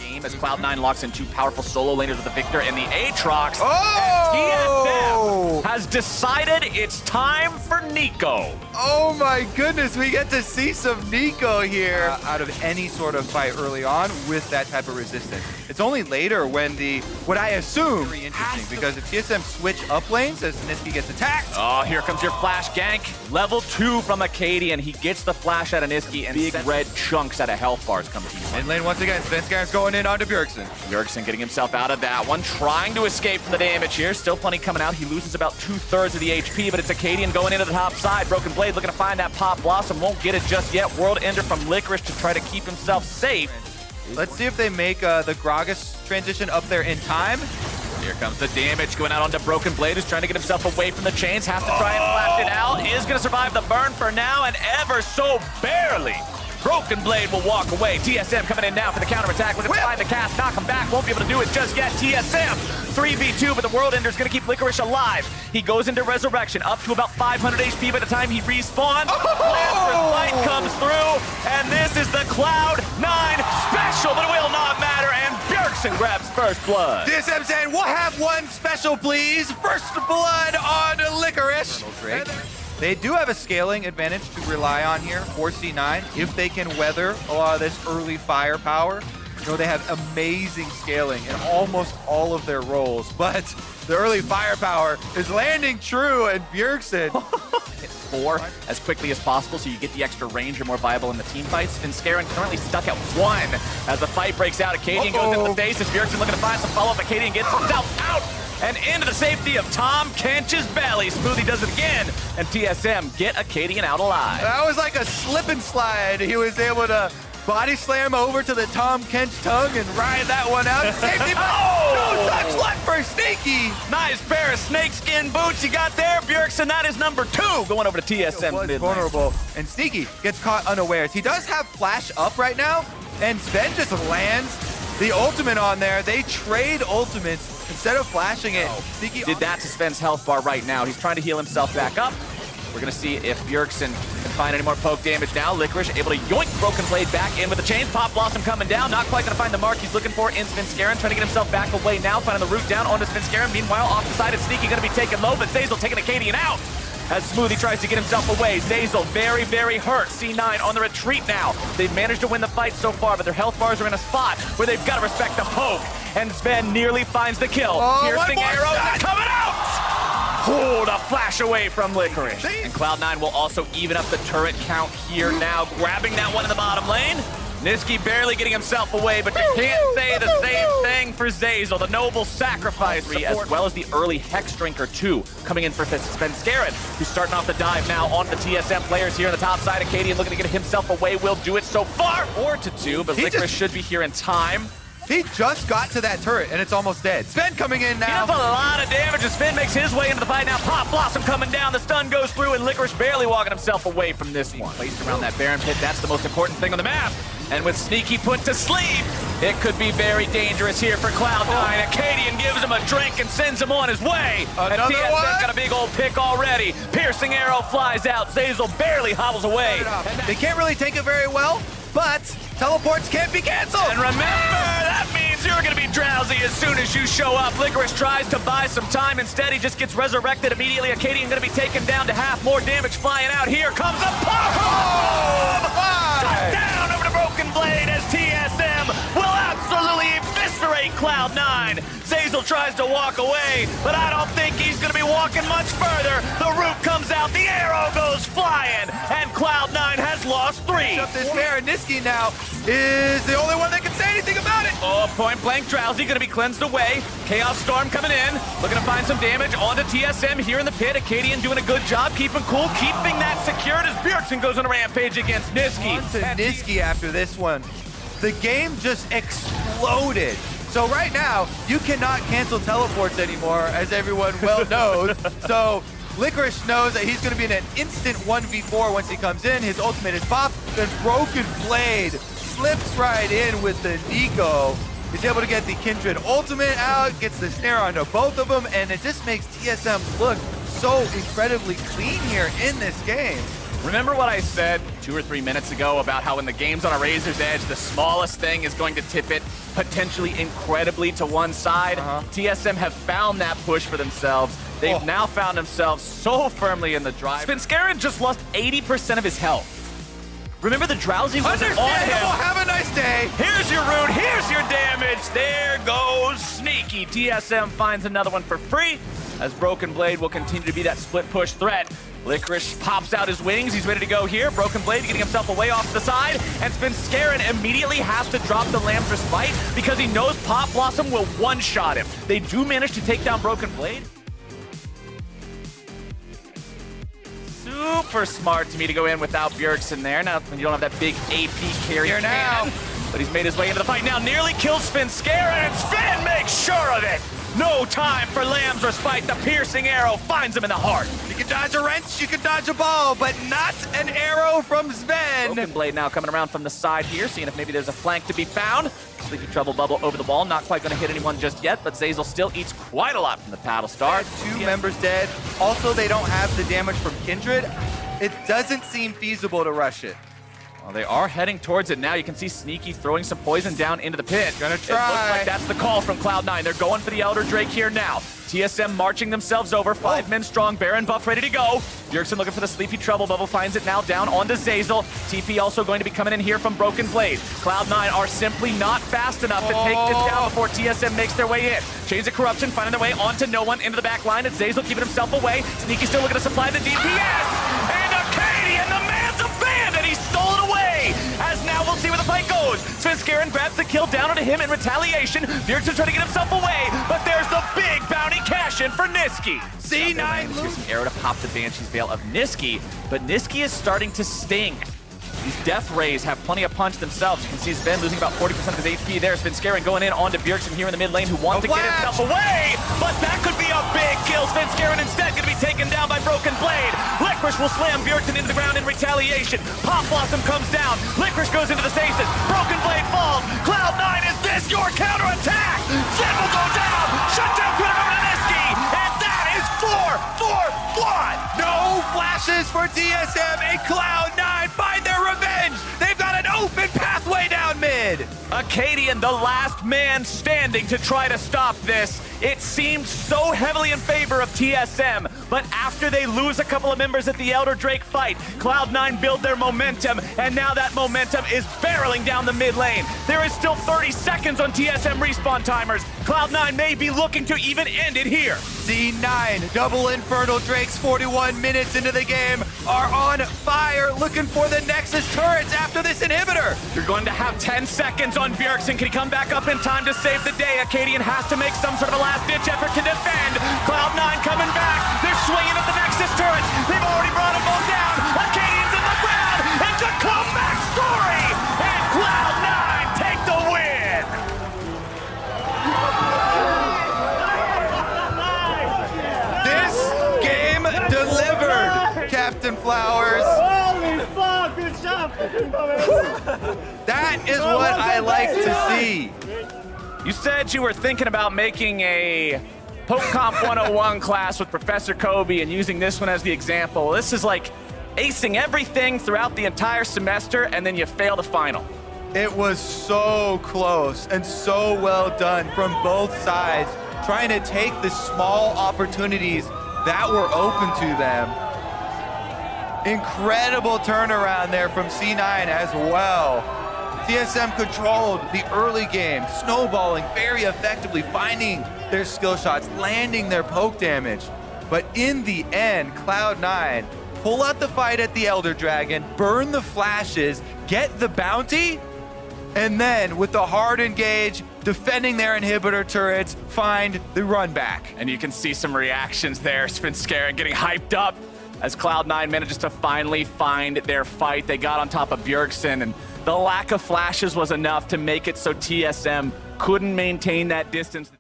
game as Cloud9 locks in two powerful solo laners with the Victor and the Aatrox. Oh! TSM has decided it's time for Nico. Oh my goodness, we get to see some Nico here out of any sort of fight early on with that type of resistance. It's only later when what I assume, very interesting, because if TSM switch up lanes as Niski gets attacked. Oh, here comes your flash gank. Level 2 from Acadian. He gets the flash out of Niski and big red chunks out of health bars come to you. In lane once again, Svenskjær's going in onto BEAUZ. BEAUZ getting himself out of that one, trying to escape from the damage here. Still plenty coming out. He loses about 2/3 of the HP, but it's Acadian going into the top side. Broken Blade looking to find that pop blossom. Won't get it just yet. World Ender from Licorice to try to keep himself safe. Let's see if they make the Gragas transition up there in time. Here comes the damage going out onto Broken Blade, who's trying to get himself away from the chains. Has to try and flash it out. Is going to survive the burn for now, and ever so barely. Broken Blade will walk away. TSM coming in now for the counterattack. Looking to find the cast, knock him back. Won't be able to do it just yet. TSM 3v2, but the World Ender's going to keep Licorice alive. He goes into Resurrection, up to about 500 HP by the time he respawns. Light comes through, and this is the Cloud9 special, but it will not matter, and BEAUZ grabs first blood. TSM saying, we'll have one special, please. First blood on Licorice. They do have a scaling advantage to rely on here for C9 if they can weather a lot of this early firepower. You know, they have amazing scaling in almost all of their roles, but the early firepower is landing true, and BEAUZ hit 4 as quickly as possible so you get the extra range. You're more viable in the team fights. Svenskjær currently stuck at 1 as the fight breaks out. Acadian goes into the face as BEAUZ looking to find some follow-up. Acadian gets himself out and into the safety of Tom Kench's belly. Smoothie does it again, and TSM get Acadian out alive. That was like a slip and slide. He was able to body slam over to the Tom Kench tongue and ride that one out. Safety, no touch left for Sneaky. Nice pair of snakeskin boots you got there, BEAUZ, and that is number 2 going over to TSM mid. Vulnerable, and Sneaky gets caught unawares. He does have flash up right now, and Sven just lands the ultimate on there. They trade ultimates instead of flashing it. Sneaky did that to Sven's health bar right now. He's trying to heal himself back up. We're going to see if BEAUZ can find any more poke damage now. Licorice able to yoink Broken Blade back in with the chains. Pop Blossom coming down. Not quite going to find the mark he's looking for in Svenskjær. Trying to get himself back away now. Finding the route down onto Svenskjær. Meanwhile, off the side, it's Sneaky going to be taken low, but Zeyzal taking Acadian out. As Smoothie tries to get himself away. Zeyzal very, very hurt. C9 on the retreat now. They've managed to win the fight so far, but their health bars are in a spot where they've got to respect the poke. And Sven nearly finds the kill. Piercing arrow coming out! Oh, the flash away from Licorice. And Cloud9 will also even up the turret count here now, grabbing that one in the bottom lane. Niski barely getting himself away, but you can't say the same thing for Zeyzal. The noble sacrifice, as well as the early Hex Drinker too, coming in for Svenskjær, who's starting off the dive now on the TSM players here on the top side. Acadian looking to get himself away, will do it so far. 4-2, but Licorice should be here in time. He just got to that turret, and it's almost dead. Sven coming in now. He does a lot of damage as Sven makes his way into the fight now. Pop Blossom coming down. The stun goes through, and Licorice barely walking himself away from this one. Placed around that Baron pit. That's the most important thing on the map. And with Sneaky put to sleep, it could be very dangerous here for Cloud9. Acadian gives him a drink and sends him on his way. Another and TSM one. got a big old pick already. Piercing arrow flies out. Zeyzal barely hobbles away. They can't really take it very well, but teleports can't be canceled. And remember, that means you're going to be drowsy as soon as you show up. Licorice tries to buy some time. Instead, he just gets resurrected immediately. Acadian going to be taken down to half. More damage flying out. Here comes a pop! Down over to Broken Blade as TSM will absolutely eviscerate Cloud9. Zeyzal tries to walk away, but I don't think he's going to be walking much further. The root comes out. The arrow goes flying, and Cloud9 has lost 3. Up this pair, Niski now is the only one that can say anything about it. Oh, point blank Drowsy going to be cleansed away. Chaos Storm coming in, looking to find some damage onto TSM here in the pit. Acadian doing a good job, keeping cool, keeping that secured as BEAUZ goes on a rampage against Niski. On to Niski after this one. The game just exploded. So right now, you cannot cancel teleports anymore, as everyone well knows. So Licorice knows that he's going to be in an instant 1v4 once he comes in. His ultimate is popped, then Broken Blade slips right in with the Nico. He's able to get the Kindred ultimate out, gets the snare onto both of them, and it just makes TSM look so incredibly clean here in this game. Remember what I said 2 or 3 minutes ago about how when the game's on a razor's edge, the smallest thing is going to tip it potentially incredibly to one side? TSM have found that push for themselves. They've now found themselves so firmly in the drive. Svenskeren just lost 80% of his health. Remember the drowsy wasn't on him. Have a nice day. Here's your rune, here's your damage. There goes Sneaky. TSM finds another one for free, as Broken Blade will continue to be that split push threat. Licorice pops out his wings, he's ready to go here. Broken Blade getting himself away off to the side, and Svenskeren immediately has to drop the Lamb's Respite because he knows Pop Blossom will one-shot him. They do manage to take down Broken Blade. Super smart to me to go in without Bjergsen there. Now, when you don't have that big AP carry here now. But he's made his way into the fight now. Nearly kills Svenskeren, and Sven makes sure of it. No time for Lamb's Respite. The piercing arrow finds him in the heart. You can dodge a wrench, you can dodge a ball, but not an arrow from Sven. Broken Blade now coming around from the side here, seeing if maybe there's a flank to be found. Sleepy Trouble bubble over the wall. Not quite going to hit anyone just yet, but Zeyzal still eats quite a lot from the Paddle Star. 2 members dead. Also, they don't have the damage from Kindred. It doesn't seem feasible to rush it. Well, they are heading towards it now. You can see Sneaky throwing some poison down into the pit. Gonna try. It looks like that's the call from Cloud9. They're going for the Elder Drake here now. TSM marching themselves over. 5 men strong. Baron buff ready to go. Bjergsen looking for the Sleepy Trouble bubble. Finds it now down onto Zeyzal. TP also going to be coming in here from Broken Blade. Cloud9 are simply not fast enough to take this down before TSM makes their way in. Chains of Corruption finding their way onto no one into the back line. It's Zeyzal keeping himself away. Sneaky still looking to supply the DPS. And Arcadian, the man's abandoned. He stole it away. As now we'll see where the fight goes. Svenskeren grabs the kill down onto him in retaliation. Bjergsen trying to get himself away, but there's the big bounty cash-in for Nisqy. C9 Here's an arrow to pop the Banshee's Veil of Nisqy, but Nisqy is starting to sting. These Death Rays have plenty of punch themselves. You can see Sven losing about 40% of his HP there. Svenskeren going in onto Bjergsen here in the mid lane, who wants to get himself away, but that could be a big kill. Svenskeren instead going to be taken down by Broken Blade. Licorice will slam Bjergsen into the ground in retaliation. Pop Blossom comes down. Licorice goes into the stasis. Broken Blade falls. Cloud9, is this your counterattack? Zed will go down. Shut down put it over to Nisqy. And that is 4-4-1. No flashes for TSM, and Cloud9 find their revenge. They've got an open pathway down mid. Acadian, the last man standing to try to stop this. It seemed so heavily in favor of TSM, but after they lose a couple of members at the Elder Drake fight, Cloud9 build their momentum, and now that momentum is barreling down the mid lane. There is still 30 seconds on TSM respawn timers. Cloud9 may be looking to even end it here. C9, double Infernal Drakes, 41 minutes into the game, are on fire, looking for the Nexus turrets after this inhibitor. You're going to have 10 seconds on Bjergsen. Can he come back up in time to save the day? Acadian has to make some sort of a last-ditch effort to defend. Cloud9 coming back. They're swinging at the Nexus turrets. They've already brought them both down. Acadian's in the ground. It's a comeback story. And Cloud9 take the win. This game delivered, Captain Flowers. Holy fuck, good job. That is what I like to see. You said you were thinking about making a PokeComp 101 class with Professor Kobe and using this one as the example. This is like acing everything throughout the entire semester, and then you fail the final. It was so close and so well done from both sides, trying to take the small opportunities that were open to them. Incredible turnaround there from C9 as well. TSM controlled the early game, snowballing very effectively, finding their skill shots, landing their poke damage. But in the end, Cloud9 pull out the fight at the Elder Dragon, burn the flashes, get the bounty, and then with the hard engage, defending their inhibitor turrets, find the run back. And you can see some reactions there. Svenskeren getting hyped up as Cloud9 manages to finally find their fight. They got on top of Bjergsen, and the lack of flashes was enough to make it so TSM couldn't maintain that distance.